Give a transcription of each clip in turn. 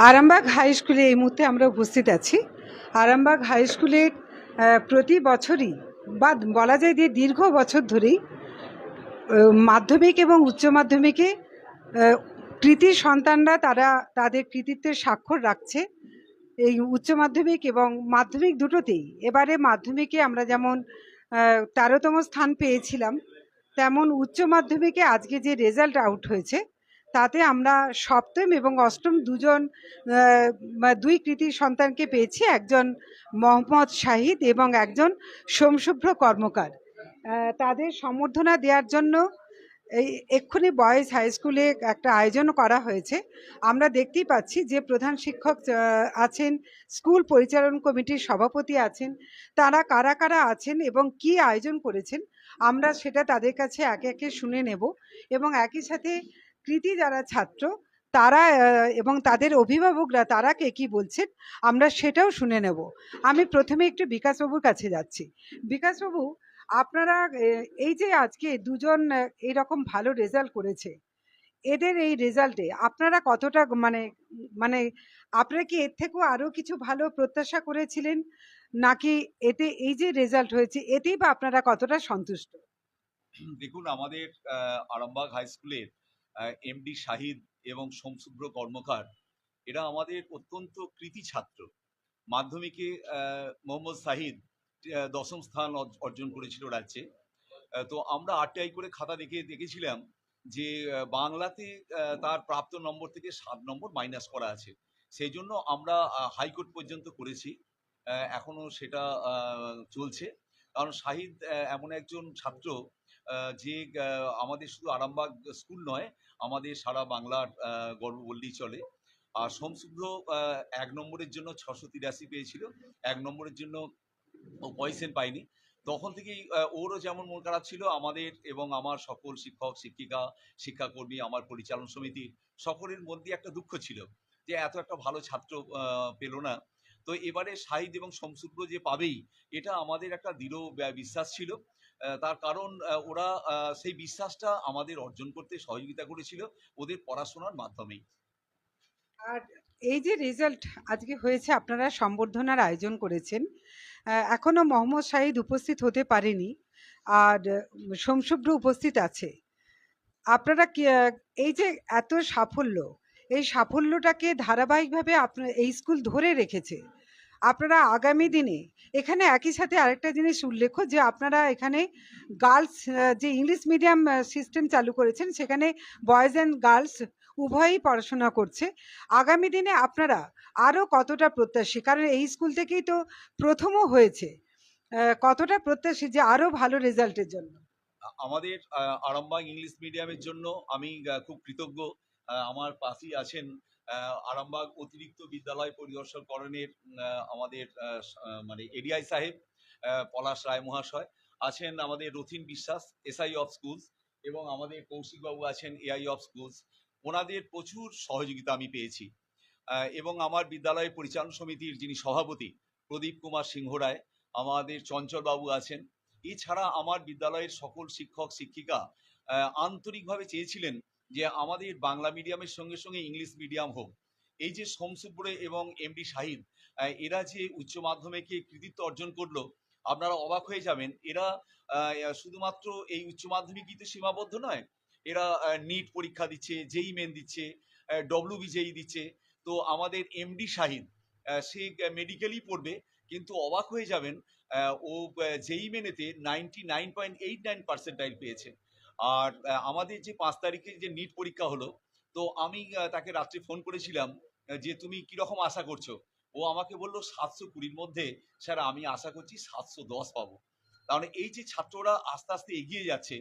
Arambagh high স্কুলে এই মুহূর্তে আমরা উপস্থিত আছি। আরামবাগ হাই স্কুলের প্রতি বছরই বা বলা যায় যে দীর্ঘ বছর ধরেই মাধ্যমিক এবং উচ্চ মাধ্যমিকে কৃতি সন্তানরা তারা তাদের কৃতিত্বের স্বাক্ষর রাখছে। এই উচ্চ মাধ্যমিক এবং মাধ্যমিক দুটোতেই এবারে মাধ্যমিকে আমরা যেমন 13তম স্থান পেয়েছিলাম, তেমন উচ্চ মাধ্যমিকে আজকে যে রেজাল্ট আউট হয়েছে তাতে আমরা সপ্তম এবং অষ্টম দুই কৃতি সন্তানকে পেয়েছি, একজন মোহাম্মদ শাহিদ এবং একজন সোমশুভ্র কর্মকার। তাদের সম্বর্ধনা দেওয়ার জন্য এই এক্ষুনি বয়েজ হাই স্কুলে একটা আয়োজন করা হয়েছে। আমরা দেখতেই পাচ্ছি যে প্রধান শিক্ষক আছেন, স্কুল পরিচালন কমিটির সভাপতি আছেন, তারা কারা কারা আছেন এবং কি আয়োজন করেছেন আমরা সেটা তাদের কাছে একে একে শুনে নেব এবং একই সাথে কৃতি যারা ছাত্র তারা এবং তাদের অভিভাবকরা তারা কে কী বলছেন আমরা সেটাও শুনে নেব। আমি প্রথমে একটু বিকাশবাবুর কাছে যাচ্ছি। বিকাশবাবু, আপনারা এই যে আজকে দুজন এরকম ভালো রেজাল্ট করেছে, এদের এই রেজাল্টে আপনারা কতটা মানে মানে আপনারা কি এর থেকেও আরো কিছু ভালো প্রত্যাশা করেছিলেন, নাকি এতে এই যে রেজাল্ট হয়েছে এতেই বা আপনারা কতটা সন্তুষ্ট? দেখুন, আমাদের আরামবাগ হাই স্কুলের এমডি শাহিদ এবং সোমশুভ্র কর্মকার এরা আমাদের অত্যন্ত কৃতি ছাত্র। মাধ্যমিকে মোহাম্মদ শাহিদ 10ম স্থান অর্জন করেছিল রাজ্যে। তো আমরা আরটিআই করে খাতা দেখেছিলাম যে বাংলাতে তার প্রাপ্ত নম্বর থেকে 7 নম্বর মাইনাস করা আছে। সেই জন্য আমরা হাইকোর্ট পর্যন্ত করেছি, এখনো সেটা চলছে। কারণ শাহিদ এমন একজন ছাত্র যে আমাদের শুধু আরামবাগ স্কুল নয়, আমাদের সারা বাংলার গর্ব বললেই চলে। আর সোমশুভ্র 1 নম্বরের জন্য 683 পেয়েছিল, 1 নম্বরের জন্য ও পয়সেন পায়নি। তখন থেকেই ওরও যেমন মন খারাপ ছিল, আমাদের এবং আমার সকল শিক্ষক শিক্ষিকা শিক্ষাকর্মী, আমার পরিচালন সমিতির সকলের মধ্যে একটা দুঃখ ছিল যে এত একটা ভালো ছাত্র পেল না। তো এবারে শাহিদ এবং সোমশুভ্র যে পাবেই, এটা আমাদের একটা দৃঢ় বিশ্বাস ছিল। তার কারণ ওরা সেই বিশ্বাসটা আমাদের অর্জন করতে সহযোগিতা করেছিল ওদের পড়াশোনার মাধ্যমেই। আর এই যে রেজাল্ট আজকে হয়েছে, আপনারা সম্বর্ধনার আয়োজন করেছেন, এখনো মোহাম্মদ শাহিদ উপস্থিত হতে পারেনি, আর সোমশুভ্র উপস্থিত আছে। আপনারা কি এই যে এত সাফল্য, এই সাফল্যটাকে ধারাবাহিকভাবে আপনার এই স্কুল ধরে রেখেছে, আপনারা আগামী দিনে এখানে একই সাথে আরেকটা জিনিস উল্লেখ্য যে আপনারা এখানে গার্লস যে ইংলিশ মিডিয়াম সিস্টেম চালু করেছেন, সেখানে বয়েজ অ্যান্ড গার্লস উভয়ই পড়াশোনা করছে। আগামী দিনে আপনারা আরও কতটা প্রত্যাশী, কারণ এই স্কুল থেকেই তো প্রথমও হয়েছে, কতটা প্রত্যাশী যে আরও ভালো রেজাল্টের জন্য? আমাদের আরামবাগ ইংলিশ মিডিয়ামের জন্য আমি খুব কৃতজ্ঞ। আমার পাশেই আছেন আরামবাগ অতিরিক্ত বিদ্যালয় পরিদর্শকরণের আমাদের মানে এডিআই সাহেব পলাশ রায় মহাশয় আছেন, আমাদের রথিন বিশ্বাস এসআই অফ স্কুলস, এবং আমাদের কৌশিকবাবু আছেন এআই অফ স্কুলস। ওনাদের প্রচুর সহযোগিতা আমি পেয়েছি। এবং আমার বিদ্যালয়ের পরিচালন সমিতির যিনি সভাপতি প্রদীপ কুমার সিংহ রায়, আমাদের চঞ্চলবাবু আছেন। এছাড়া আমার বিদ্যালয়ের সকল শিক্ষক শিক্ষিকা আন্তরিকভাবে চেয়েছিলেন যে আমাদের বাংলা মিডিয়ামের সঙ্গে সঙ্গে ইংলিশ মিডিয়াম হোক। এই যে সোমশুভ্র এবং এমডি শাহিদ এরা যে উচ্চ মাধ্যমিকে কৃতিত্ব অর্জন করলো, আপনারা অবাক হয়ে যাবেন। এরা শুধুমাত্র এই উচ্চ মাধ্যমিকই তো সীমাবদ্ধ নয়, এরা নিট পরীক্ষা দিচ্ছে, জেই মেন দিচ্ছে, ডব্লিউবিজেই দিচ্ছে। তো আমাদের এমডি শাহিদ সে মেডিকেলই পড়বে, কিন্তু অবাক হয়ে যাবেন ও জেই মেনেতে 99.89% পেয়েছে। আর আমাদের যে 5 তারিখে যে নিট পরীক্ষা হলো, তো আমি তাকে রাত্রে ফোন করেছিলাম যে তুমি কিরকম আশা করছো। ও আমাকে বললো 720-র মধ্যে স্যার আমি আশা করছি 710 পাবো। কারণ এই যে ছাত্ররা আস্তে আস্তে এগিয়ে যাচ্ছে,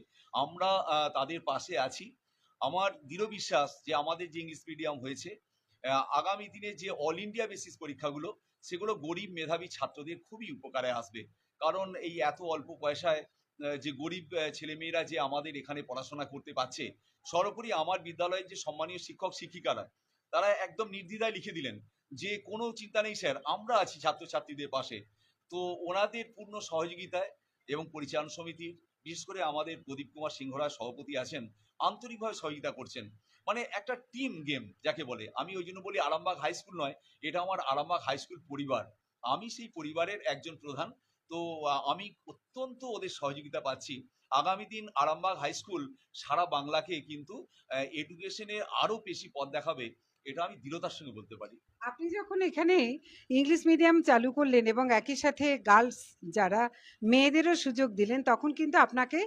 আমরা তাদের পাশে আছি। আমার দৃঢ় বিশ্বাস যে আমাদের যে ইংলিশ মিডিয়াম হয়েছে, আগামী দিনে যে অল ইন্ডিয়া বেসিস পরীক্ষাগুলো, সেগুলো গরিব মেধাবী ছাত্রদের খুবই উপকারে আসবে। কারণ এই এত অল্প পয়সায় যে গরিব ছেলেমেয়েরা যে আমাদের এখানে পড়াশোনা করতে পারছে, সর্বোপরি আমার বিদ্যালয়ের যে সম্মানীয় শিক্ষক শিক্ষিকারা তারা একদম নির্দ্বিধায় লিখে দিলেন যে কোনো চিন্তা নেই স্যার, আমরা আছি ছাত্রছাত্রীদের পাশে। তো ওনাদের পূর্ণ সহযোগিতায় এবং পরিচালন সমিতির, বিশেষ করে আমাদের প্রদীপ কুমার সিংহরা সভাপতি আছেন, আন্তরিকভাবে সহযোগিতা করছেন। মানে একটা টিম গেম যাকে বলে। আমি ওই জন্য বলি আরামবাগ হাই স্কুল নয়, এটা আমার আরামবাগ হাই স্কুল পরিবার। আমি সেই পরিবারের একজন প্রধান। তো আমি অত্যন্ত ওদের সহযোগিতা পাচ্ছি। আগামী দিন আরামবাগ হাই স্কুল সারা বাংলাকে কিন্তু এডুকেশনে আরো বেশি পথ দেখাবে, এটা আমি দৃঢ়তার সঙ্গে বলতে পারি। আপনি যখন এখানে ইংলিশ মিডিয়াম চালু করলেন এবং একই সাথে গার্লস যারা মেয়েদেরও সুযোগ দিলেন, তখন কিন্তু আপনাকে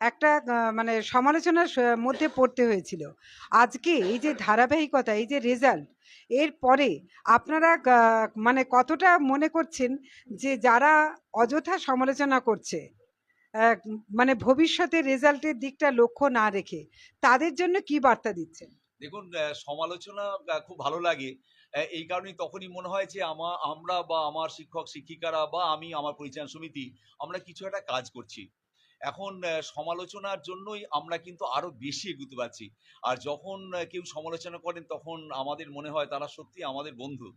একটা মানে সমালোচনার মধ্যে পড়তে হয়েছিল। আজকে এই যে ধারাবাহিকতা, এই যে রেজাল্ট, এর পরে আপনারা মানে কতটা মনে করছেন যে যারা অযথা সমালোচনা করছে, মানে ভবিষ্যতে রেজাল্টের দিকটা লক্ষ্য না রেখে, তাদের জন্য কি বার্তা দিচ্ছেন? দেখুন, সমালোচনা খুব ভালো লাগে। এই কারণেই তখনই মনে হয় যে আমরা বা আমার শিক্ষক শিক্ষিকারা বা আমি আমার পরিচালন সমিতি আমরা কিছু একটা কাজ করছি। এখন সমালোচনার জন্যই আমরা কিন্তু আরো বেশি এগুতে পারছি। আর যখন কেউ সমালোচনা করেন তখন আমাদের মনে হয় তারা সত্যি আমাদের বন্ধু।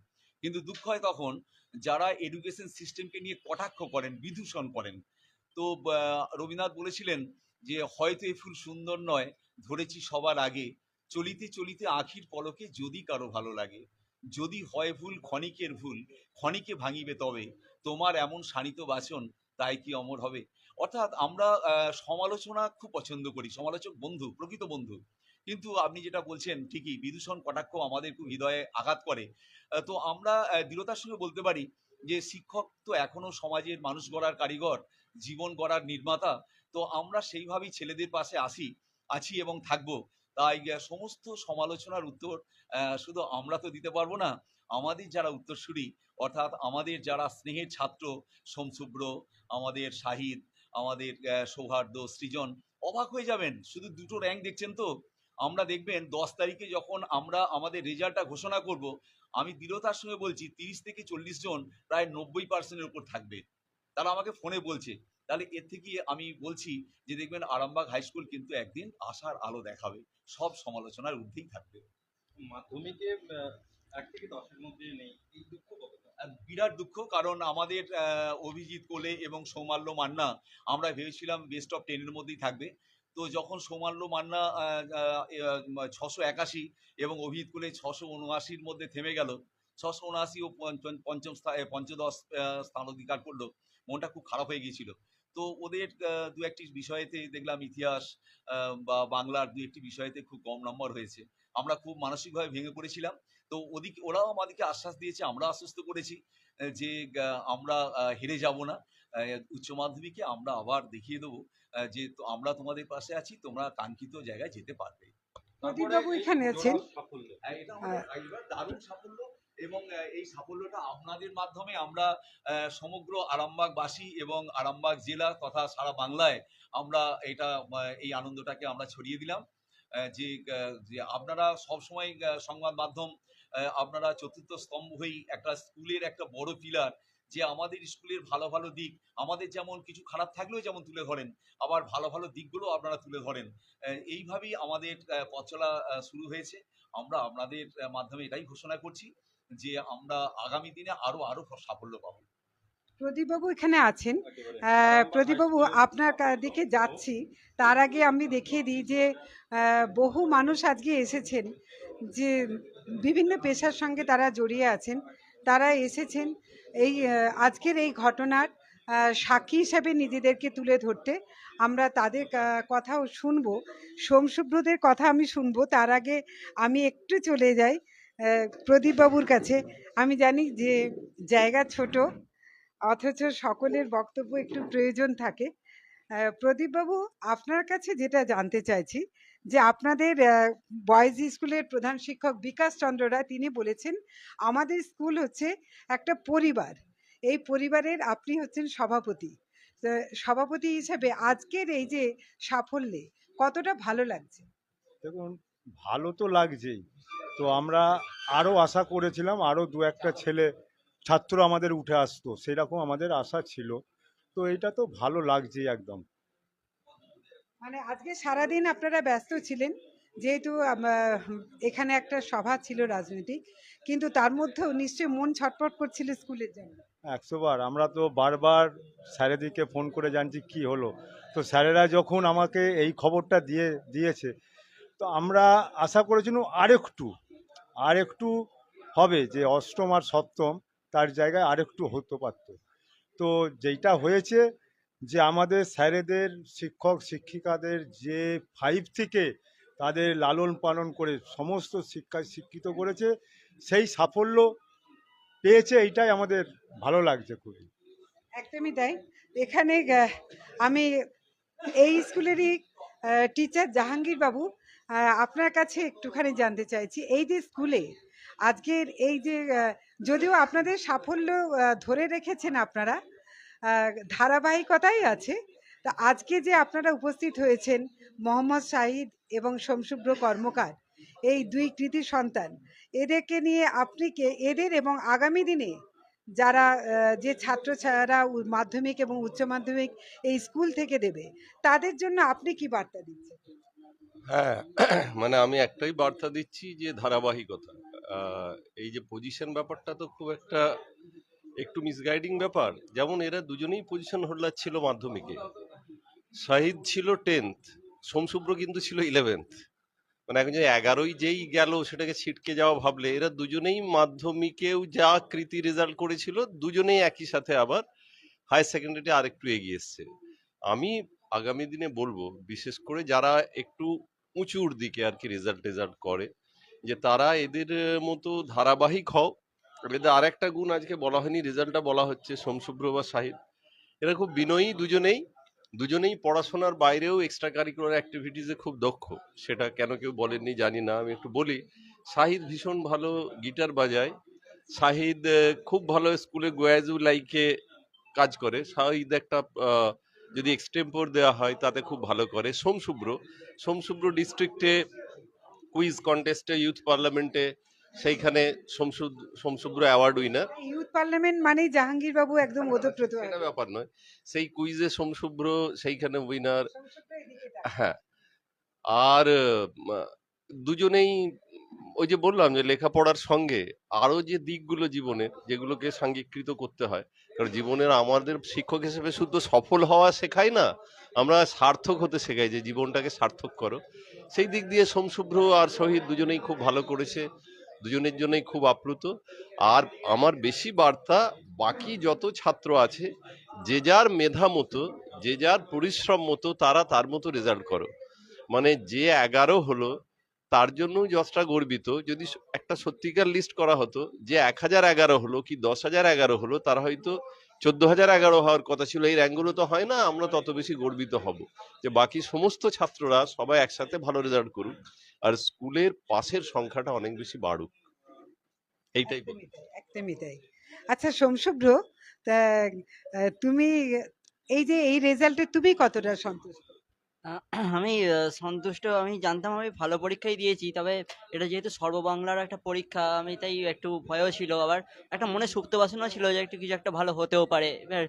কিন্তু দুঃখ হয় তখন যারা এডুকেশন সিস্টেমকে নিয়ে কটাক্ষ করেন, বিদূষণ করেন। তো রবীন্দ্রনাথ বলেছিলেন যে, হয়তো এ ফুল সুন্দর নয়, ধরেছি সবার আগে, চলিতে চলিতে আখির পলকে যদি কারো ভালো লাগে, যদি হয় ভুল ক্ষণিকের ভুল, ক্ষণিকে ভাঙিবে তবে, তোমার এমন শানিত বাচন তাই কি অমর হবে। অর্থাৎ আমরা সমালোচনা খুব পছন্দ করি, সমালোচক বন্ধু, প্রকৃত বন্ধু। কিন্তু আপনি যেটা বলছেন ঠিকই, বিদূষণ কটাক্ষ আমাদের খুব হৃদয়ে আঘাত করে। তো আমরা দৃঢ়তার সঙ্গে বলতে পারি যে শিক্ষক তো এখনো সমাজের মানুষ গড়ার কারিগর, জীবন গড়ার নির্মাতা। তো আমরা সেইভাবেই ছেলেদের পাশে আছি এবং থাকবো। তাই সমস্ত সমালোচনার উত্তর শুধু আমরা তো দিতে পারবো না। আমাদের যারা উত্তরসূরি, অর্থাৎ আমাদের যারা স্নেহের ছাত্র, সোমশুভ্র, আমাদের শাহিদ, আমাদের সৌহার্দ্য, সৃজন, অবাক হয়ে যাবেন। শুধু দুটো র্যাঙ্ক দেখছেন তো? আমরা দেখবেন 10 তারিখে যখন আমরা আমাদের রেজাল্টটা ঘোষণা করব, আমি দৃঢ়তার সঙ্গে বলছি 30 থেকে 40 জন প্রায় 90% এর উপর থাকবে। তারা আমাকে ফোনে বলছে। তাহলে এর থেকে আমি বলছি যে দেখবেন আরামবাগ হাই স্কুল কিন্তু একদিন আশার আলো দেখাবে। সব সমালোচনার ঊর্ধ্বেই থাকবে। মাধ্যমিকে ১ থেকে ১০ এর মধ্যে নেই। এই দুঃখ কতটা? বিরাট দুঃখ, কারণ আমাদের অভিজিৎ কোলে এবং সৌমাল্য মান্না আমরা ভেবেছিলাম বেস্ট অফ 10 এর মধ্যেই থাকবে। তো যখন সৌমাল্য মান্না ৬৮১ এবং অভিজিৎ কোলে ৬৭৯ র মধ্যে থেমে গেল, ৬৭৯ ও পঞ্চদশ স্থান অধিকার করলো, মনটা খুব খারাপ হয়ে গিয়েছিল। তো ওদের দু একটি বিষয়েতে দেখলাম ইতিহাস বা বাংলার দু একটি বিষয়েতে খুব কম নম্বর হয়েছে। আমরা খুব মানসিকভাবে ভেঙে পড়েছিলাম। তো ওরাও আমাদেরকে আশ্বাস দিয়েছে, আমরা আশ্বস্ত করেছি যে আমরা হেরে যাব না। উচ্চ মাধ্যমিকে আমরা আবার দেখিয়ে দেবো যে আমরা তোমাদের পাশে আছি, তোমরা কাঙ্ক্ষিত জায়গায় যেতে পারবে। তারপরে প্রদীপবাবু এই এখানে আছেন। জোড়া সাফল্য। এটা আমাদের এবার দারুণ সাফল্য, এবং এই সাফল্যটা আপনাদের মাধ্যমে আমরা সমগ্র আরামবাগবাসী এবং আরামবাগ জেলা তথা সারা বাংলায় আমরা এটা এই আনন্দটাকে আমরা ছড়িয়ে দিলাম। যে আপনারা সবসময় সংবাদ মাধ্যম, আপনারা চতুর্থ স্তম্ভ হয়েই একটা স্কুলের একটা বড় পিলার, যে আমাদের স্কুলের ভালো ভালো দিক, আমাদের যেমন কিছু খারাপ থাকলেও যেমন তুলে ধরেন, আবার ভালো ভালো দিকগুলো আপনারা তুলে ধরেন। এইভাবেই আমাদের পথ চলা শুরু হয়েছে। আমরা আপনাদের মাধ্যমে এটাই ঘোষণা করছি যে আমরা আগামী দিনে আরো আরো সাফল্য পাবো। প্রদীপবাবু এখানে আছেন। একেবারে। প্রদীপবাবু, আপনার দিকে যাচ্ছি, তার আগে আমি দেখিয়ে দিই যে বহু মানুষ আজকে এসেছেন, যে বিভিন্ন পেশার সঙ্গে তারা জড়িয়ে আছেন। তারা এসেছেন এই আজকের এই ঘটনার সাক্ষী হিসেবে নিজেদেরকে তুলে ধরতে। আমরা তাদের কথাও শুনবো, সোমশুভ্রদের কথা আমি শুনবো। তার আগে আমি একটু চলে যাই প্রদীপবাবুর কাছে। আমি জানি যে জায়গা ছোট, অথচ সকলের বক্তব্য একটু প্রয়োজন থাকে। প্রদীপবাবু, আপনার কাছে যেটা জানতে চাইছি, যে আপনাদের বয়েজ স্কুলের প্রধান শিক্ষক বিকাশ চন্দ্র রায় তিনি বলেছেন আমাদের স্কুল হচ্ছে একটা পরিবার, এই পরিবারের আপনি হচ্ছেন সভাপতি। তো সভাপতি হিসেবে আজকের এই যে সাফল্যে কতটা ভালো লাগছে? দেখুন, ভালো তো লাগছেই। তো আমরা আরও আশা করেছিলাম আরও দু একটা ছেলে ছাত্র আমাদের উঠে আসতো, সেরকম আমাদের আশা ছিল। তো এটা তো ভালো লাগছেই একদম। মানে আজকে সারাদিন আপনারা ব্যস্ত ছিলেন, যেহেতু এখানে একটা সভা ছিল রাজনৈতিক, কিন্তু তার মধ্যেও নিশ্চয়ই মন ছটফট করছিল স্কুলের জন্য। 100 বার আমরা তো বারবার স্যারেদিকে ফোন করে জানছি কি হলো। তো স্যারেরা যখন আমাকে এই খবরটা দিয়েছে, তো আমরা আশা করেছিলাম আরেকটু হবে, যে অষ্টম আর সপ্তম তার জায়গায় আরেকটু হতে পারত। তো যেইটা হয়েছে, যে আমাদের স্যারেদের শিক্ষক শিক্ষিকাদের যে 5 থেকে তাদের লালন পালন করে সমস্ত শিক্ষায় শিক্ষিত করেছে, সেই সাফল্য পেয়েছে, এইটাই আমাদের ভালো লাগছে খুবই। একদমই তাই। এখানে আমি এই স্কুলেরই টিচার জাহাঙ্গীর বাবু, আপনার কাছে একটুখানি জানতে চাইছি, এই যে স্কুলে আজকের এই যে যদিও আপনাদের সাফল্য ধরে রেখেছেন আপনারা, ধারাবাহিকতাই আছে, তা আজকে যে আপনারা উপস্থিত হয়েছেন মোহাম্মদ শাহিদ এবং শমশুভ্র কর্মকার, এই দুই কৃতি সন্তান, এদেরকে নিয়ে আপনি এদের এবং আগামী দিনে যারা যে ছাত্রছাত্রীরা মাধ্যমিক এবং উচ্চ মাধ্যমিক এই স্কুল থেকে দেবে, তাদের জন্য আপনি কি বার্তা দিচ্ছেন? হ্যাঁ, মানে আমি একটাই বার্তা দিচ্ছি যে ধারাবাহিকতা। আহ, এই যে পজিশন ব্যাপারটা তো খুব একটু মিসগাইডিং ব্যাপার। যেমন এরা দুজনেই পজিশন হোল্ডার ছিল মাধ্যমিকে। শাহিদ ছিল 10th, সোমশুভ্র কিন্তু ছিল 11th। মানে এখন যে 11ই যেই গেল সেটাকে ছিটকে যাওয়া ভাবলে, এরা দুজনেই মাধ্যমিকেও যা কৃতি রেজাল্ট করেছিল, দুজনেই একই সাথে আবার হায়ার সেকেন্ডারিতে আরেকটু এগিয়ে এসছে। আমি আগামী দিনে বলবো, বিশেষ করে যারা একটু উঁচুর দিকে আর কি রেজাল্ট করে, যে তারা এদের মতো ধারাবাহিক হও। এদের আর একটা গুণ আজকে বলা হয়নি, রেজাল্টটা বলা হচ্ছে, সোমশুভ্র বা শাহিদ, এরা খুব বিনয়ী দুজনেই পড়াশোনার বাইরেও এক্সট্রা কারিকুলার অ্যাক্টিভিটিসে খুব দক্ষ। সেটা কেন কেউ বলেননি জানি না, আমি একটু বলি। শাহিদ ভীষণ ভালো গিটার বাজায়। শাহিদ খুব ভালো স্কুলে গোয়াজু লাইকে কাজ করে। শাহিদ একটা যদি এক্সটেম্পোর দেওয়া হয় তাতে খুব ভালো করে। সোমশুভ্র ডিস্ট্রিক্টে কুইজ কন্টেস্টে, ইউথ পার্লামেন্টে, সেইখানে Somshubhra award winner. Youth parliament মানেই জাহাঙ্গীর বাবু একদম ওতপ্রোত। সেটা ব্যাপার নয়, সেই কুইজে সোমশুভ্র সেইখানে উইনার। হ্যাঁ, আর দুজনেই ওই যে বললাম যে লেখাপড়ার সঙ্গে আরো যে দিকগুলো জীবনের, যেগুলোকে সাঙ্গীকৃত করতে হয়। কারণ জীবনের আমাদের শিক্ষক হিসেবে শুধু সফল হওয়া শেখায় না, আমরা সার্থক হতে শেখাই, যে জীবনটাকে সার্থক করো। সেই দিক দিয়ে সোমশুভ্র আর শহীদ দুজনেই খুব ভালো করেছে, দুজনের জন্যই খুব আপ্লুত। আর আমার বেশি বার্তা, বাকি যত ছাত্র আছে, যে যার মেধা মতো, যে যার পরিশ্রম মতো, তারা তার মতো রেজাল্ট করো। মানে যে 11 হলো তার জন্যই যতটা গর্বিত। যদি একটা সত্যিকার লিস্ট করা হতো, যে 1011 হলো কি 10,011 হলো, তার হয়তো 14,011 হওয়ার কথা ছিল। এই র্যাঙ্কগুলো তো হয় না, আমরা তত বেশি গর্বিত হব যে বাকি সমস্ত ছাত্ররা সবাই একসাথে ভালো রেজাল্ট করুক, আর স্কুলের পাশের সংখ্যাটা অনেক বেশি বাড়ুক, এইটাই বলবো। একদমই তাই। আচ্ছা শমশুভ্র, তা তুমি এই যে এই রেজাল্টে তুমি কতটা সন্তুষ্ট? আমি সন্তুষ্ট। আমি জানতাম আমি ভালো পরীক্ষাই দিয়েছি, তবে এটা যেহেতু সর্ববাংলার একটা পরীক্ষা, আমি তাই একটু ভয়ও ছিল, আবার একটা মনে সুপ্ত বাসনা ছিল যে একটু কিছু একটা ভালো হতেও পারে। এবার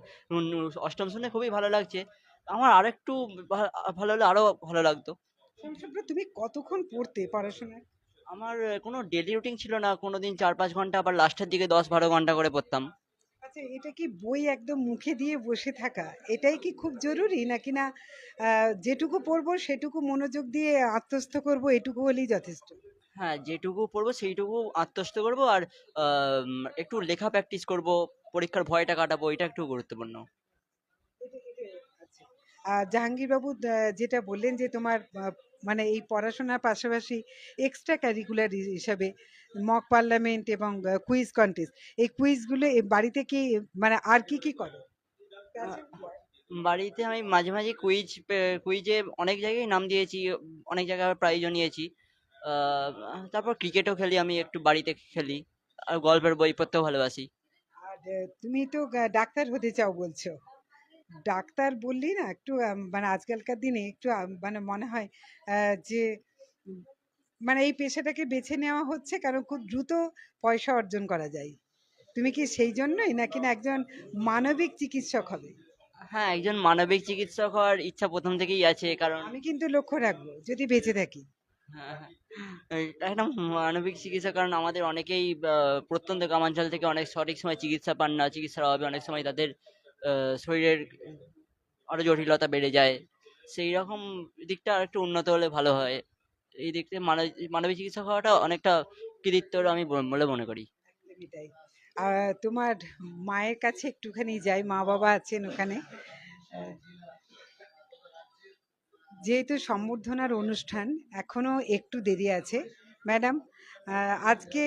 অষ্টম শুনে খুবই ভালো লাগছে। আমার আরেকটু ভালো হলে আরো ভালো লাগতো। শমশুভ্র, তুমি কতক্ষণ পড়তে পড়াশোনায়? আমার কোনো ডেলি রুটিন ছিল না, কোনোদিন 4-5 ঘন্টা, আবার লাস্টের দিকে 10-12 ঘন্টা করে পড়তাম। আচ্ছা, এটা কি বই একদম মুখে দিয়ে বসে থাকা, এটাই কি খুব জরুরি, নাকি না যেটুকু পড়বো সেটুকু মনোযোগ দিয়ে আত্মস্থ করব, এটুকু হলেই যথেষ্ট? হ্যাঁ, যেটুকু পড়বো সেইটুকু আত্মস্থ করবো, আর একটু লেখা প্র্যাকটিস করব, পরীক্ষার ভয়টা কাটাবো, এটা একটু গুরুত্বপূর্ণ। আচ্ছা, জাহাঙ্গীর বাবু, যেটা বললেন যে তোমার মানে এই পড়াশোনার পাশাপাশি এক্সট্রা ক্যারিকুলার হিসাবে মক পার্লামেন্ট এবং কুইজ কন্টেস্ট, এই কুইজগুলো বাড়িতে কি মানে আর কি কি করো? আহ, বাড়িতে আমি মাঝে মাঝে কুইজে অনেক জায়গায় নাম দিয়েছি, অনেক জায়গায় প্রাইজও নিয়েছি। আহ, তারপর ক্রিকেটও খেলি, আমি একটু বাড়িতে খেলি, আর গল্পের বই পড়তেও ভালোবাসি। আর তুমি তো ডাক্তার হতে চাও বলছো, ডাক্তার বললি না একটু মানে আজকালকার দিনে একটু মানে মনে হয় যে উম, মানে এই পেশাটাকে বেছে নেওয়া হচ্ছে কারণ খুব দ্রুত পয়সা অর্জন করা যায়। তুমি কি সেই জন্যই, নাকি না একজন মানবিক চিকিৎসক হবে? হ্যাঁ, একজন মানবিক চিকিৎসক হওয়ার ইচ্ছা প্রথম থেকেই আছে, কারণ আমি কিন্তু লক্ষ্য রাখবো যদি বেঁচে থাকি। হ্যাঁ, হ্যাঁ, একটা মানবিক চিকিৎসা, কারণ আমাদের অনেকেই প্রত্যন্ত গ্রামাঞ্চল থেকে অনেক সঠিক সময় চিকিৎসা পান না, চিকিৎসার অভাবে অনেক সময় তাদের শরীরের আরো জটিলতা বেড়ে যায়। সেই রকম দিকটা আরেকটু উন্নত হলে ভালো হয়, এই দিক থেকে মানবিক চিকিৎসক হওয়াটা অনেকটা কৃতিত্বর আমি বলে মনে করি। একদমই তাই। তোমার মায়ের কাছে একটুখানি যাই, মা বাবা আছেন ওখানে। আহ, যেহেতু সম্বর্ধনার অনুষ্ঠান এখনো একটু দেরি আছে, ম্যাডাম, আজকে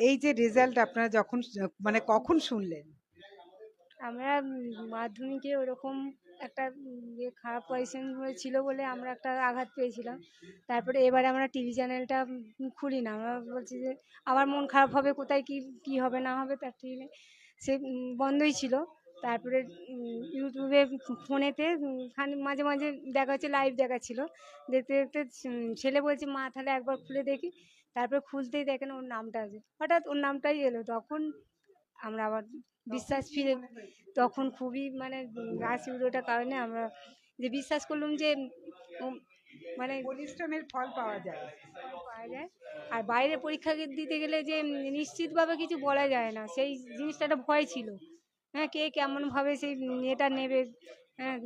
এই যে রেজাল্ট আপনারা যখন মানে কখন শুনলেন? আমরা মাধ্যমিকে ওরকম একটা খারাপ পজিশন হয়েছিল বলে আমরা একটা আঘাত পেয়েছিলাম। তারপরে এবারে আমরা টিভি চ্যানেলটা খুলি না, আমরা বলছি যে আবার মন খারাপ হবে, কোথায় কি কি হবে না হবে তার ঠিক নেই, সে বন্ধই ছিল। তারপরে ইউটিউবে ফোনেতে মাঝে মাঝে দেখা হচ্ছে, লাইভ দেখাচ্ছিল, দেখতে দেখতে ছেলে বলছে মা তাহলে একবার খুলে দেখি। তারপরে খুলতেই দেখেন ওর নামটা আছে, হঠাৎ ওর নামটাই এলো। তখন আমরা আবার বিশ্বাস ফিরে, তখন খুবই মানে রাশি উড়োটার কারণে আমরা যে বিশ্বাস করলাম যে উম, মানে পরিশ্রমের ফল পাওয়া যায়। পাওয়া যায়। আর বাইরে পরীক্ষা দিতে গেলে যে নিশ্চিতভাবে কিছু বলা যায় না, সেই জিনিসটা একটা ভয় ছিল। হ্যাঁ, কে কেমনভাবে সেই এটা নেবে। হ্যাঁ,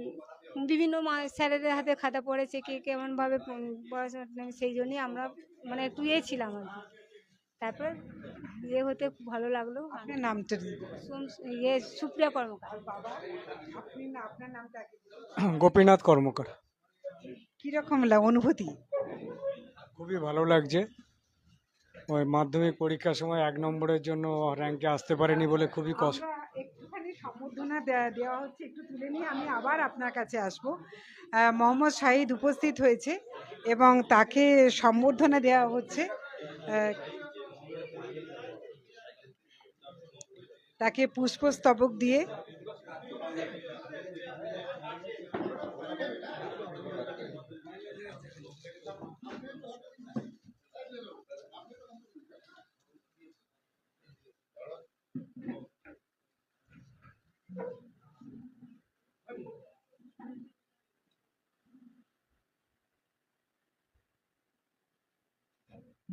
বিভিন্ন স্যারেদের হাতে খাতা পড়েছে, কে কেমনভাবে পড়াশোনা নেবে, সেই জন্যই আমরা মানে একটু ছিলাম আর কি। তারপর হতে খুব ভালো লাগলো। আপনার নামটা দিন। সুপ্রিয়া কর্মকার। বাবা, আপনার নামটা আগে দিন। গোপীনাথ কর্মকার। কিরকম অনুভূতি? খুবই ভালো লাগছে। ওই মাধ্যমিক পরীক্ষার সময় 1 নম্বরের জন্য র্যাঙ্কে আসতে পারেনি বলে খুবই কষ্ট। আমরা একটুখানি সম্বর্ধনা দেওয়া হচ্ছে, একটু তুলে নিয়ে আমি আবার আপনার কাছে আসব। মোহাম্মদ শাহিদ উপস্থিত হয়েছে এবং তাকে সম্বর্ধনা দেওয়া হচ্ছে। তাকে পুষ্পস্তবক দিয়ে।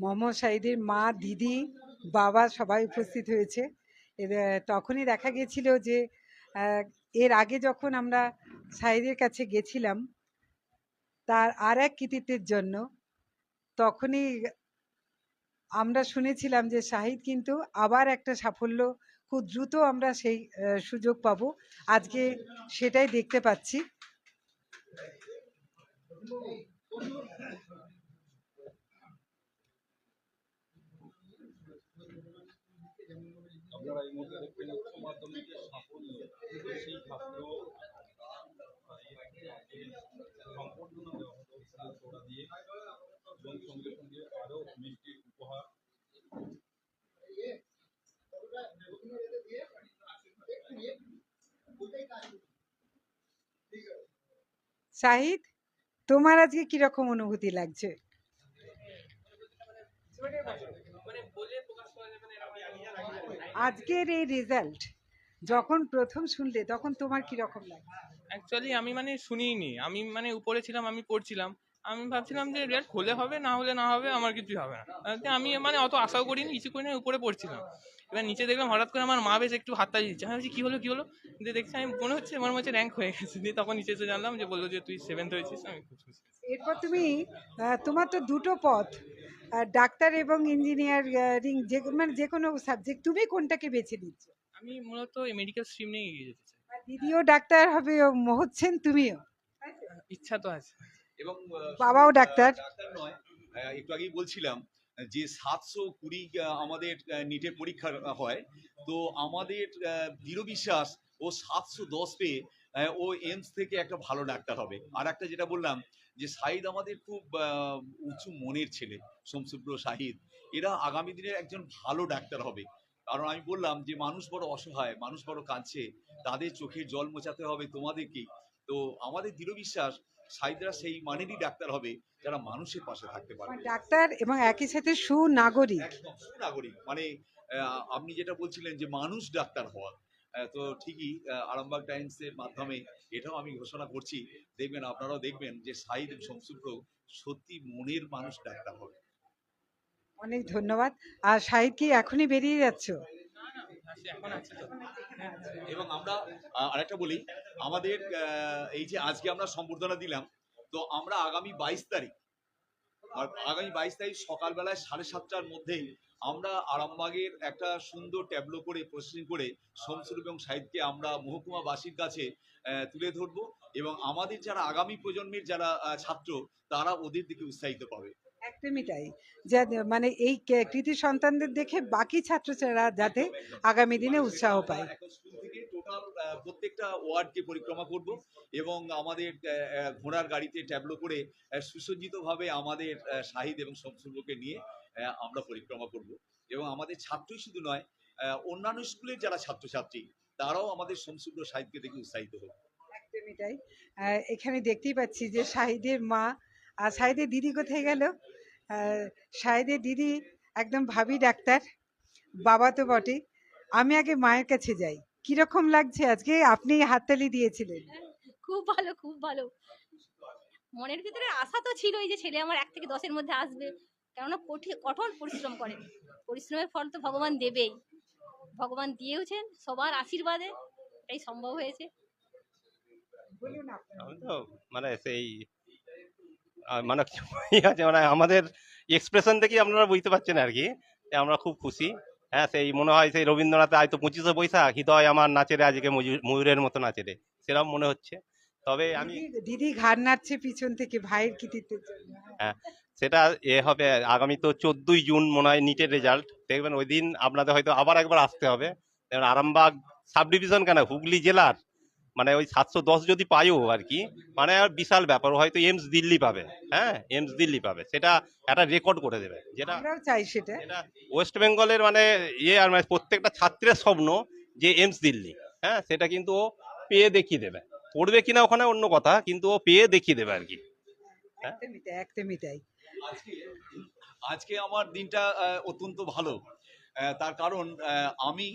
মোহাম্মদ শাহিদের মা, দিদি, বাবা সবাই উপস্থিত হয়েছে। তখনই দেখা গেছিল যে এর আগে যখন আমরা শাহিদের কাছে গেছিলাম তার আর এক কৃতিত্বের জন্য, তখনই আমরা শুনেছিলাম যে শাহিদ কিন্তু আবার একটা সাফল্য খুব দ্রুত আমরা সেই সুযোগ পাবো। আজকে সেটাই দেখতে পাচ্ছি। আপনারা এই মুহূর্তে দেখবেন উচ্চ মাধ্যমিকের সাফল্য, সেই ছাত্র সম্বর্ধনা দেওয়া হলো ওরা দিয়ে, এবং সঙ্গে সঙ্গে আরো মিষ্টি উপহার। শাহিদ, তোমার আজকে কিরকম অনুভূতি লাগছে? আজকের এই রেজাল্ট যখন প্রথম শুনলে তখন তোমার কিরকম লাগছে? অ্যাকচুয়ালি আমি মানে শুনিনি, আমি মানে উপরে ছিলাম, আমি পড়ছিলাম, আমি ভাবছিলাম যে রেজাল্ট হলে হবে, না হলে না হবে, আমার কিছুই হবে না। আমি মানে অত আশাও করিনি, কিছু করি না, উপরে পড়ছিলাম। এবার নিচে দেখলাম হঠাৎ করে আমার মা বেশ একটু হাততালি দিচ্ছে, আমি ভাবছি কী হলো কী হলো, দিয়ে দেখছি আমি মনে হচ্ছে আমার মনে হচ্ছে র্যাঙ্ক হয়ে গেছে। দিয়ে তখন নিচে এসে জানলাম যে বললো যে তুই 7th হয়েছিস। আমি খুব খুশি। এরপর তুমি তোমার তো দুটো পথ, ডাক্তার এবং ইঞ্জিনিয়ারিং, মানে যে কোনো সাবজেক্ট, তুমি কোনটাকে বেছে নিচ্ছ? আমি মূলত এই মেডিকেল স্ট্রিম নিয়ে এগিয়ে যেতে চাই। দিদিও ডাক্তার হবে, হচ্ছেন তুমিও? ইচ্ছা তো আছে। এবং বাবাও ডাক্তার। ডাক্তার নয়, একটু আগেই বলছিলাম যে 720 আমাদের নিটের পরীক্ষা হয়, তো আমাদের দৃঢ় বিশ্বাস ও 710 পেয়ে ও এইমস থেকে একটা ভালো ডাক্তার হবে। আর একটা যেটা বললাম যে শাহিদ আমাদের খুব উঁচু মনের ছেলে, শমশুব্র, শাহিদ, এরা আগামী দিনের একজন ভালো ডাক্তার হবে। কারণ আমি বললাম যে মানুষ বড় অসহায়, মানুষ বড় কাঁদছে, তাদের চোখের জল মোছাতে হবে তোমাদেরকেই। তো আমাদের দৃঢ় বিশ্বাস শাহিদরা সেই মানেরই ডাক্তার হবে যারা মানুষের পাশে থাকতে পারবে। ডাক্তার এবং একই সাথে সুনাগরিক। একদম সুনাগরিক, মানে আপনি যেটা বলছিলেন যে মানুষ ডাক্তার হওয়া, তো ঠিকই আরামবাগ টাইমসের মাধ্যমে এটাও আমি ঘোষণা করছি, দেখবেন আপনারাও দেখবেন যে শাহিদ এবং শমশুব্র সত্যি মনের মানুষ ডাক্তার হবে। অনেক ধন্যবাদ। আর শাহিদ কি এখনই বেরিয়ে যাচ্ছ? এখন আছে তো। এবং আমরা আরেকটা বলি, আমাদের এই যে আজকে আমরা সম্বর্ধনা দিলাম, তো আমরা আগামী 22 তারিখ আর আগামী 22 তারিখ সকালবেলায় 7:30টার মধ্যেই আমরা আরামবাগের একটা সুন্দর ট্যাবলো করে প্রসেসিং করে শমসুর এবং শাহিদকে আমরা মহকুমাবাসীর কাছে তুলে ধরবো, এবং আমাদের যারা আগামী প্রজন্মের যারা ছাত্র তারা ওদের দিকে উৎসাহিত পাবে। একদমই তাই, যা মানে এই কৃতি সন্তানদের দেখে বাকি ছাত্রছাত্রীরা যাতে আগামী দিনে উৎসাহ পায়। এখন স্কুল থেকে টোটাল প্রত্যেকটা ওয়ার্ডকে পরিক্রমা করব এবং আমাদের ঘোড়ার গাড়িতে ট্যাবলো করে সুসজ্জিতভাবে আমাদের শাহিদ এবং শমসুরকে নিয়ে আমরা পরিক্রমা করব, এবং আমাদের ছাত্রই শুধু নয়, অন্যান্য স্কুলের যারা ছাত্রছাত্রী তারাও আমাদের শমসুর শাহিদকে দেখে উৎসাহিত হবে। একদমই তাই। এখানে দেখতেই পাচ্ছি যে শাহিদের মা আর শাহিদের দিদি কোথায় গেল? শাহিদের দিদি একদম ভাবি ডাক্তার, বাবা তো বটে। আমি আগে মায়ের কাছে যাই। কিরকম লাগছে আজকে? আপনি হাততালি দিয়েছিলেন। খুব ভালো, খুব ভালো। মনের ভিতরে আশা তো ছিলই যে ছেলে আমার 1 থেকে 10-এর মধ্যে আসবে, কেননা কঠোর পরিশ্রম করে, পরিশ্রমের ফল তো ভগবান দেবেই, ভগবান দিয়েওছেন, সবার আশীর্বাদে এটাই সম্ভব হয়েছে। বলুন আপনার। আমি তো মানে সেই মানে আছে মানে আমাদের এক্সপ্রেশন দেখেই আপনারা বুঝতে পারছেন আর কি, যে আমরা খুব খুশি। হ্যাঁ, সেই মনে হয় সেই রবীন্দ্রনাথ আজ তো 25শে বৈশাখ, হৃদয় আমার নাচে রে আজকে ময়ূরের মতো নাচে রে, সেরকম মনে হচ্ছে। তবে আমি দিদি ঘাড় নাড়ছে পিছন থেকে ভাইয়ের কৃতিত্বের জন্য। হ্যাঁ, সেটা হবে আগামী তো 14ই জুন মনে হয় নিটের রেজাল্ট দেখবেন, ওই দিন আপনাদের হয়তো আবার একবার আসতে হবে। যেমন আরামবাগ সাব ডিভিশন কেন, হুগলি জেলার মানে ওই 710 যদি পাইও আর কি, মানে বিশাল ব্যাপার। হয়তো এইমস দিল্লি পাবে, হ্যাঁ এইমস দিল্লি পাবে, সেটা একটা রেকর্ড করে দেবে, যেটা আমরাও চাই সেটা। ওয়েস্ট বেঙ্গলের মানে আর মানে প্রত্যেকটা ছাত্রের স্বপ্ন যে এইমস দিল্লি। হ্যাঁ, সেটা কিন্তু ও পেয়ে দেখিয়ে দেবে, পড়বে কিনা ওখানে অন্য কথা, কিন্তু ও পেয়ে দেখিয়ে দেবে আর কি। একদমই তাই, একদমই তাই। আজকে আমার দিনটা অত্যন্ত ভালো, তার কারণ আমি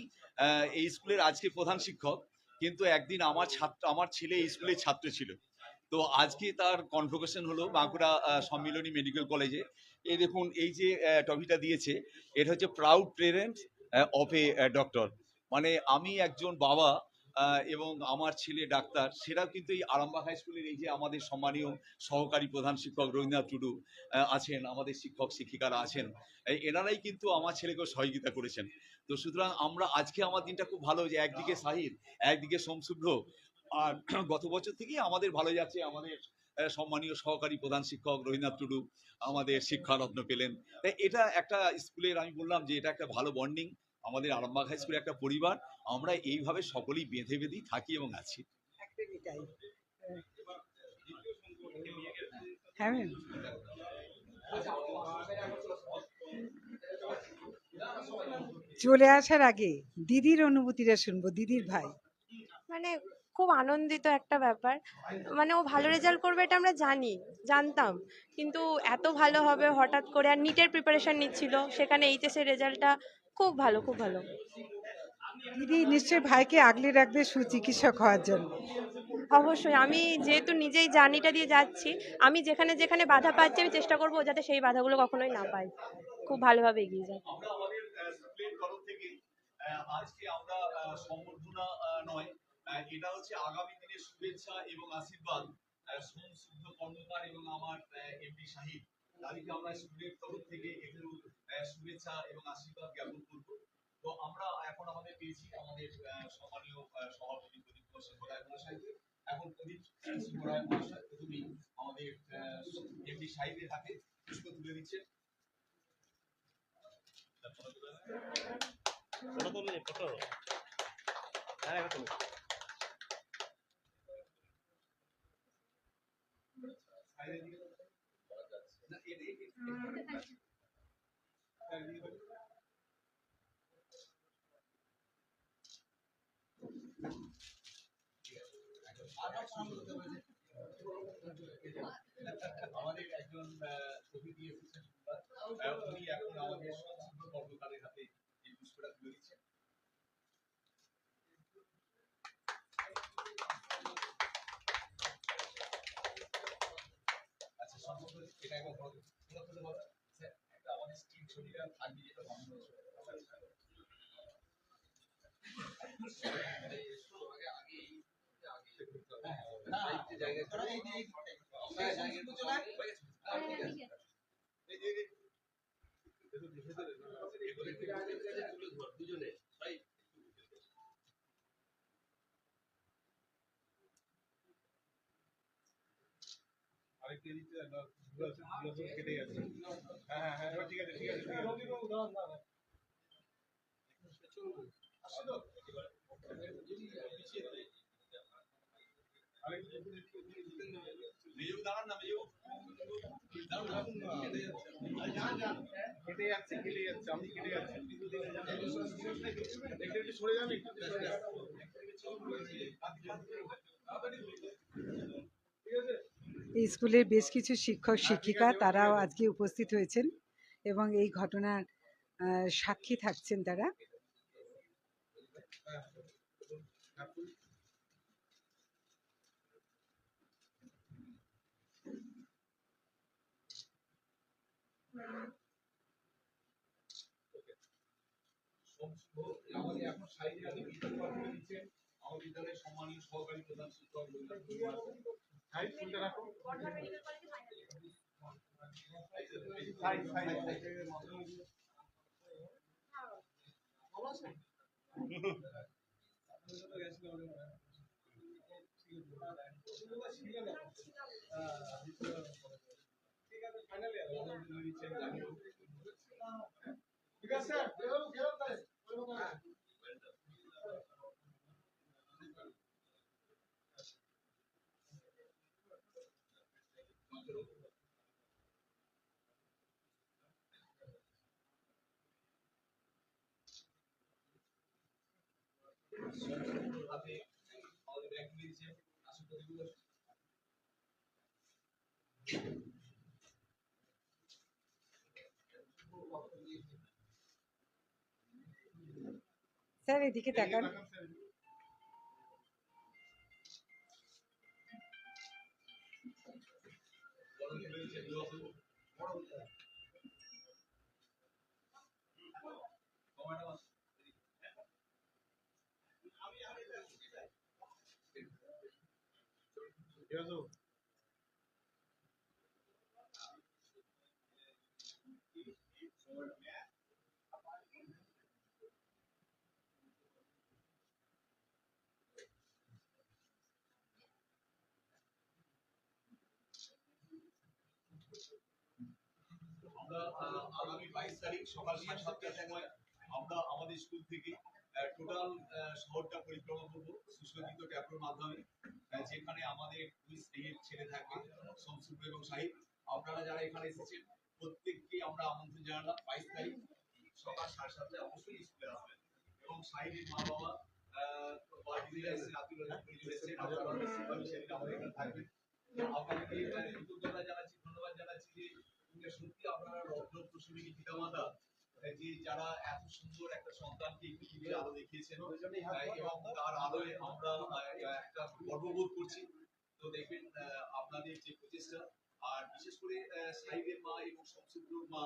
এই স্কুলের আজকে প্রধান শিক্ষক, কিন্তু একদিন আমার ছেলে এই স্কুলের ছাত্র ছিল। তো আজকে তার কনভোকেশন হলো বাঁকুড়া সম্মিলনী মেডিকেল কলেজে। এই দেখুন, এই যে ট্রফিটা দিয়েছে, এটা হচ্ছে proud parent of a doctor. মানে আমি একজন বাবা এবং আমার ছেলে ডাক্তার, সেটাও কিন্তু এই আরামবাগ হাই স্কুলের এই যে আমাদের সম্মানীয় সহকারী প্রধান শিক্ষক রবীন্দ্রনাথ টুডু আছেন, আমাদের শিক্ষক শিক্ষিকারা আছেন, এনারাই কিন্তু আমার ছেলেকে সহযোগিতা করেছেন। তো সুতরাং আমরা আজকে আমার দিনটা খুব ভালো, যে একদিকে সাহির, একদিকে সোমশুভ্র, আর গত বছর থেকেই আমাদের ভালো যাচ্ছে। আমাদের সম্মানীয় সহকারী প্রধান শিক্ষক রবীন্দ্রনাথ টুডু আমাদের শিক্ষারত্ন পেলেন। তাই এটা একটা স্কুলের, আমি বললাম যে এটা একটা ভালো বন্ডিং, আমাদের আরামবাগ হাই স্কুলের একটা পরিবার, আমরা এইভাবে সকলেই বেঁধে বেঁধেই থাকি এবং আছি। একদমই তাই। হ্যাঁ ম্যাম। চলে আসার আগে দিদির অনুভূতিটা শুনবো, দিদির ভাই। মানে খুব আনন্দিত একটা ব্যাপার, মানে ও ভালো রেজাল্ট করবে এটা আমরা জানতাম, কিন্তু এত ভালো হবে হঠাৎ করে। আর নিটের প্রিপারেশন নিচ্ছিল, সেখানে এইচএসের রেজাল্টটা খুব ভালো, খুব ভালো। দিদি নিশ্চয়ই ভাইকে আগলে রাখবে সুচিকিৎসক হওয়ার জন্য। অবশ্যই, আমি যেহেতু নিজেই জার্নিটা দিয়ে যাচ্ছি, আমি যেখানে যেখানে বাধা পাচ্ছি আমি চেষ্টা করবো যাতে সেই বাধাগুলো কখনোই না পাই, খুব ভালোভাবে এগিয়ে যায়। আমরা আমাদের স্কুলের তরফ থেকে আজকে আমরা সম্বর্ধনা নয়, এটা হচ্ছে আগামী দিনের শুভেচ্ছা এবং আশীর্বাদ সোমশুদ্ধ কর্মকার এবং আমার এমডি শাহিদ, তাদেরকে আমরা স্কুলের তরফ থেকে একটু শুভেচ্ছা এবং আশীর্বাদ জ্ঞাপন করব। তো আমরা এখন আমাদের পেয়েছি আমাদের সম্মানীয় সভাপতি প্রদীপ সিংহরায় মহাশয়কে। এখন প্রদীপ সিংহরায় মহাশয় প্রথমেই আমাদের এমডি শাহিদের হাতে পুষ্প তুলে দিচ্ছেন। আমাদের একজন অতিথি এসেছেন, উনি এখন আমাদের সংসদ কর্মকারের হাতে এই পুষ্পটা তুলে দিচ্ছেন। আচ্ছা, সম্ভব এটা একবার একটা আমাদের স্টিল ছবিটা থাকবে, যেটা বানানো আরেকটা দিতে কেটে যাচ্ছে। হ্যাঁ হ্যাঁ হ্যাঁ, এবার ঠিক আছে ঠিক আছে ঠিক আছে। আসছে তো? মেজু দাঁড়ান না, মেজু দাঁড়ান না, কেটে যাচ্ছে কেটে যাচ্ছে, আমি কেটে যাচ্ছে, একটু একটু সরে যান, একটু একটু সরে যান। ঠিক আছে। এই স্কুলের বেশ কিছু শিক্ষক শিক্ষিকা তারাও আজকে উপস্থিত হয়েছেন এবং এই ঘটনার সাক্ষী থাকছেন তারা। আমাদের এখন সাইডে আছে নিচে আমার বিদ্যালয়ের সম্মানীয় সহকারী প্রধান শিক্ষক সাইড ফুলটা রাখো। ঠিক আছে হাতে আমাদের ব্যাগ নিয়েছে আসলে প্রতিগুলো স্যার এদিকে তাকান। আমরা আগামী 22 তারিখ সকাল 7টার সময় আমরা আমাদের স্কুল থেকে টোটাল শহরটা পরিক্রমা করবো সুসজ্জিত ট্যাবলোর মাধ্যমে, যেখানে আমাদের দুই স্নেহের ছেলে থাকবে শমসুদ্র এবং শাহিদ। আপনারা যারা এখানে এসেছেন প্রত্যেককে আমরা আমন্ত্রণ জানালাম 22 তারিখ সকাল 7:30টায় অবশ্যই স্কুলে আসবেন। এবং শাহিদের মা বাবা বাড়িতে এসে আত্মীয়রা এসেছেন, আপনারা সেদিন আমাদের এখানে থাকবেন। আপনাদেরকে কৃতজ্ঞতা জানাচ্ছি, ধন্যবাদ জানাচ্ছি যে সত্যি আপনারা রত্ন প্রসূমিনী পিতামাতা যে যারা এত সুন্দর একটা সন্তানকে পৃথিবীর আলো দেখিয়েছেন এবং তার আলোয় আমরা একটা গর্ববোধ করছি। তো দেখবেন আপনাদের যে প্রচেষ্টা, আর বিশেষ করে সাইদের মা এবং শমসুদ্রর মা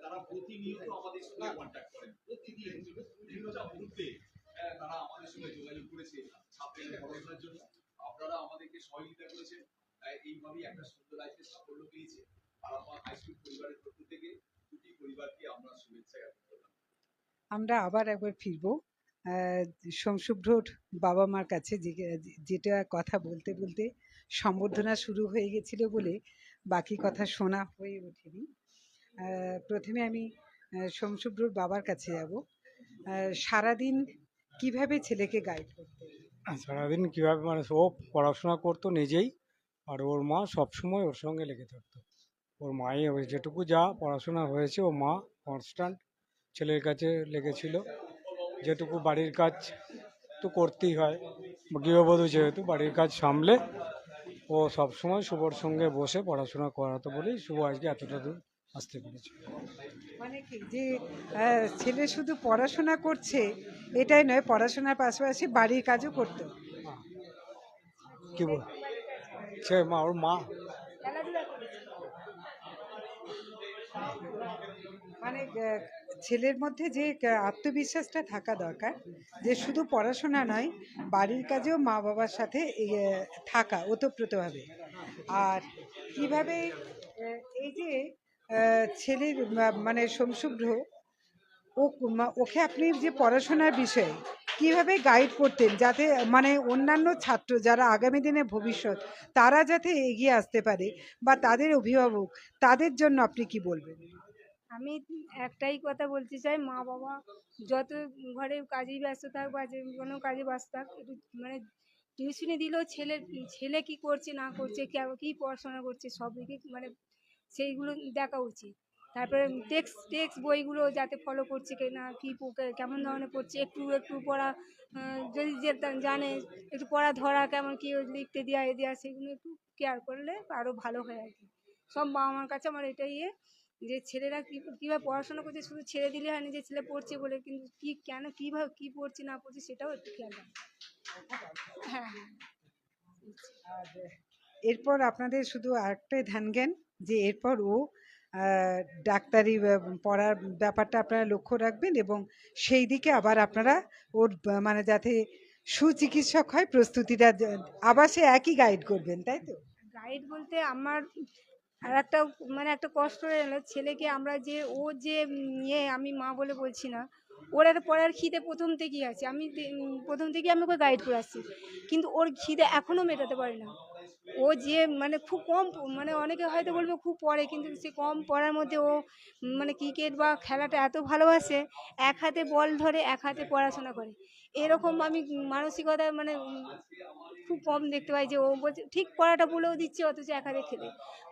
তারা প্রতিনিয়ত আমাদের সঙ্গে কন্ট্যাক্ট করেন, প্রতিদিন বিভিন্নটা মুহূর্তে তারা আমাদের সঙ্গে যোগাযোগ করেছে ছাত্রীদের পড়াশোনার জন্য। আপনারা আমাদেরকে সহযোগিতা করেছেন, এইভাবেই একটা সুন্দর লাইফে সাফল্য পেয়েছে। আর আমার হাইস্কুল পরিবারের পক্ষ থেকে দুটি পরিবারকে আমরা শুভেচ্ছা জ্ঞাপন করলাম। আমরা আবার একবার ফিরবো শমশুভ্রর বাবা মার কাছে, যেটা কথা বলতে বলতে সম্বর্ধনা শুরু হয়ে গেছিল বলে বাকি কথা শোনা হয়ে ওঠেনি। প্রথমে আমি শমশুভ্রর বাবার কাছে যাব। সারাদিন কিভাবে ছেলেকে গাইড করতে? সারাদিন কীভাবে, মানে ও পড়াশোনা করতো নিজেই, আর ওর মা সবসময় ওর সঙ্গে লেগে থাকতো। ওর মাই যেটুকু যা পড়াশোনা হয়েছে ও মা কনস্ট্যান্ট ছেলের কাছে লেগেছিল। যেটুকু বাড়ির কাজ তো করতেই হয়, গৃহবধূ যেহেতু বাড়ির কাজ সামলে ও সবসময় শুভর সঙ্গে বসে পড়াশোনা করাতো বলেই শুভ আজকে এতটা দূর আসতে পেরেছে। মানে কি যে ছেলে শুধু পড়াশোনা করছে এটাই নয়, পড়াশোনার পাশাপাশি বাড়ির কাজও করতো। কি বল সে মা, ওর মা মানে ছেলের মধ্যে যে আত্মবিশ্বাসটা থাকা দরকার, যে শুধু পড়াশোনা নয় বাড়ির কাজেও মা বাবার সাথে থাকা ওতপ্রোতভাবে। আর কিভাবে এই যে ছেলের মানে শমশুভ্র, ও ওকে আপনি যে পড়াশোনার বিষয়ে কিভাবে গাইড করতেন, যাতে মানে অন্যান্য ছাত্র যারা আগামী দিনে ভবিষ্যৎ তারা যাতে এগিয়ে আসতে পারে, বা তাদের অভিভাবক তাদের জন্য আপনি কি বলবেন? আমি একটাই কথা বলতে চাই, মা বাবা যত ঘরে কাজেই ব্যস্ত থাক বা যে কোনো কাজে ব্যস্ত থাক, একটু মানে টিউশনি দিলেও ছেলে কি করছে না করছে, কি পড়াশোনা করছে সব দিকে মানে সেইগুলো দেখা উচিত। তারপরে টেক্সট বইগুলো যাতে ফলো করছে কি না, কি কেমন ধরনের পড়ছে, একটু একটু পড়া যদি যে জানে একটু পড়া ধরা কেমন কি লিখতে দেওয়া দেওয়া সেগুলো একটু কেয়ার করলে আরও ভালো হয় আর কি। সব বাবা মার কাছে আমার এটাই যে ছেলেরা কীভাবে পড়াশোনা করছে, শুধু ছেড়ে দিলে হয় না যে ছেলে পড়ছে বলে, কিন্তু কেন কীভাবে কী পড়ছে না পড়ছে সেটাও একটু খেয়াল রাখবে। হ্যাঁ হ্যাঁ। আর এরপর আপনাদের শুধু আরেকটাই ধ্যান জ্ঞান যে এরপর ও ডাক্তারি পড়ার ব্যাপারটা আপনারা লক্ষ্য রাখবেন, এবং সেই দিকে আবার আপনারা ওর মানে যাতে সুচিকিৎসক হয় প্রস্তুতিটা আবার সে একই গাইড করবেন, তাই তো? গাইড বলতে আমার আর একটা মানে একটা কষ্ট হয়ে গেলো ছেলেকে আমরা যে ও যে আমি মা বলে বলছি না, ওর একটা পড়ার খিদে প্রথম থেকেই আছে। প্রথম থেকেই আমি ওকে গাইড করে আসছি, কিন্তু ওর খিদে এখনও মেটাতে পারি না। ও যে মানে খুব কম মানে অনেকে হয়তো বলবে খুব পড়ে, কিন্তু সে কম পড়ার মধ্যে ও মানে ক্রিকেট বা খেলাটা এত ভালোবাসে, এক হাতে বল ধরে এক হাতে পড়াশোনা করে। এরকম আমি মানসিকতা মানে খুব কম দেখতে পাই যে ও বলছে ঠিক পড়াটা বলেও দিচ্ছে অথচ এক হাতে খেলে।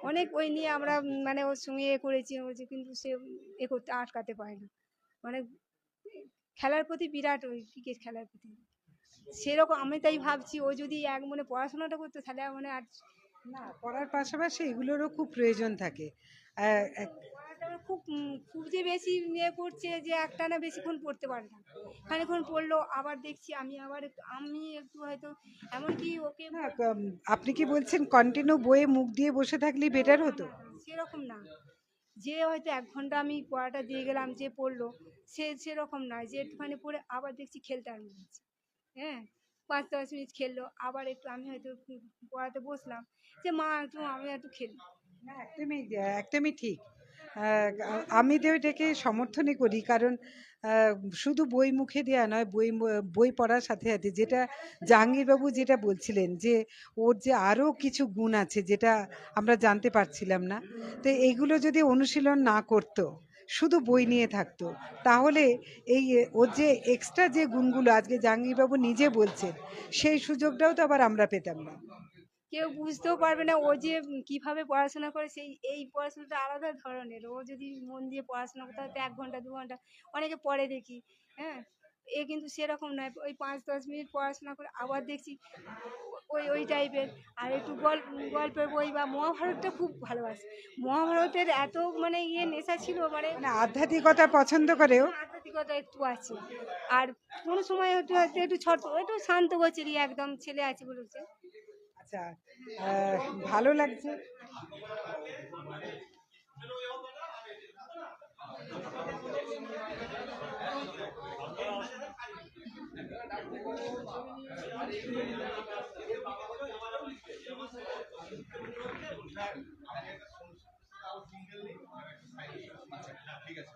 অনেক ওই নিয়ে আমরা মানে ওর সঙ্গে করেছি বলছি, কিন্তু সে করতে আটকাতে পারে না। মানে খেলার প্রতি বিরাট ওই ক্রিকেট খেলার প্রতি সেরকম। আমি তাই ভাবছি ও যদি এক মনে পড়াশোনাটা করতো তাহলে মানে আর না, পড়ার পাশাপাশি এগুলোরও খুব প্রয়োজন থাকে। পড়াটা ওর খুব যে বেশি করছে যে একটানা বেশিক্ষণ পড়তে পারে না, খানিক্ষণ পড়লো আবার দেখছি আমি একটু হয়তো এমনকি ওকে না, আপনি কি বলছেন কন্টিনিউ বইয়ে মুখ দিয়ে বসে থাকলেই বেটার হতো? সেরকম না যে হয়তো 1 ঘন্টা আমি পড়াটা দিয়ে গেলাম যে পড়লো, সেরকম না যে একটুখানি পড়ে আবার দেখছি খেলতে আরম্ভ করছে। হ্যাঁ, 5-10 মিনিট খেললো, আবার একটু আমি হয়তো পড়াতে বসলাম যে মা আমি একটু খেলি। না, একদমই একদমই ঠিক। আমি তো এটাকে সমর্থনই করি, কারণ শুধু বই মুখে দেওয়া নয়, বই পড়ার সাথে সাথে যেটা জাহাঙ্গীরবাবু যেটা বলছিলেন যে ওর যে আরও কিছু গুণ আছে যেটা আমরা জানতে পারছিলাম না, তো এইগুলো যদি অনুশীলন না করতো, শুধু বই নিয়ে থাকতো, তাহলে এই ওর যে এক্সট্রা যে গুণগুলো আজকে জাহাঙ্গীরবাবু নিজে বলছেন, সেই সুযোগটাও তো আবার আমরা পেতাম না। কেউ বুঝতেও পারবে না ও যে কিভাবে পড়াশোনা করে। এই পড়াশোনাটা আলাদা ধরনের। ও যদি মন দিয়ে পড়াশোনা করতে হয়তো 1 ঘন্টা 2 ঘন্টা অনেকে পড়ে দেখি। হ্যাঁ, এ কিন্তু সেরকম নয়, ওই 5-10 মিনিট পড়াশোনা করে আবার দেখছি ওই টাইপের। আর একটু গল্পের বই বা মহাভারতটা খুব ভালোবাসে। মহাভারতের এত মানে নেশা ছিল মানে মানে আধ্যাত্মিকতা পছন্দ করেও। আধ্যাত্মিকতা একটু আছে। আর কোনো সময় একটু একটু শান্ত গোছেরই একদম ছেলে আছে বলেছে। আচ্ছা, ভালো লাগছে। ঠিক আছে।